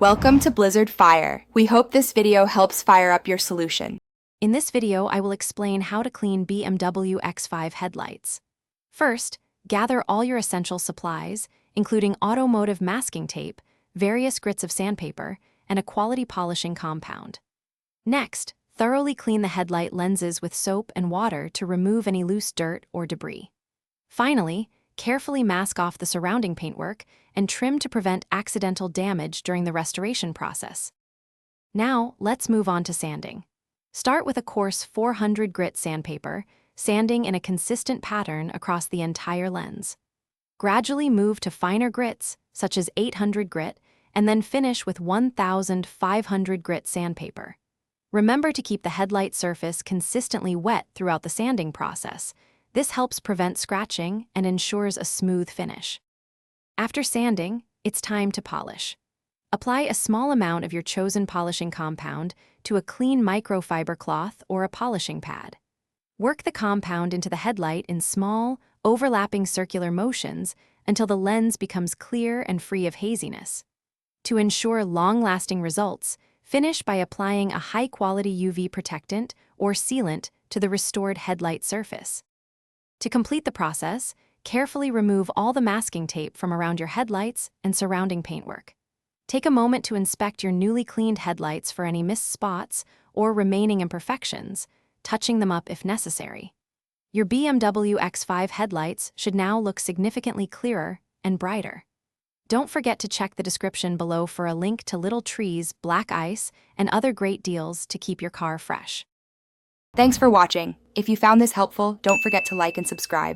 Welcome to Blizzard Fire. We hope this video helps fire up your solution. In this video, I will explain how to clean BMW X5 headlights. First, gather all your essential supplies, including automotive masking tape, various grits of sandpaper, and a quality polishing compound. Next, thoroughly clean the headlight lenses with soap and water to remove any loose dirt or debris. Finally, carefully mask off the surrounding paintwork and trim to prevent accidental damage during the restoration process. Now, let's move on to sanding. Start with a coarse 400 grit sandpaper, sanding in a consistent pattern across the entire lens. Gradually move to finer grits, such as 800 grit, and then finish with 1,500 grit sandpaper. Remember to keep the headlight surface consistently wet throughout the sanding process. This helps prevent scratching and ensures a smooth finish. After sanding, it's time to polish. Apply a small amount of your chosen polishing compound to a clean microfiber cloth or a polishing pad. Work the compound into the headlight in small, overlapping circular motions until the lens becomes clear and free of haziness. To ensure long-lasting results, finish by applying a high-quality UV protectant or sealant to the restored headlight surface. To complete the process, carefully remove all the masking tape from around your headlights and surrounding paintwork. Take a moment to inspect your newly cleaned headlights for any missed spots or remaining imperfections, touching them up if necessary. Your BMW X5 headlights should now look significantly clearer and brighter. Don't forget to check the description below for a link to little trees, black ice, and other great deals to keep your car fresh. Thanks for watching. If you found this helpful, don't forget to like and subscribe.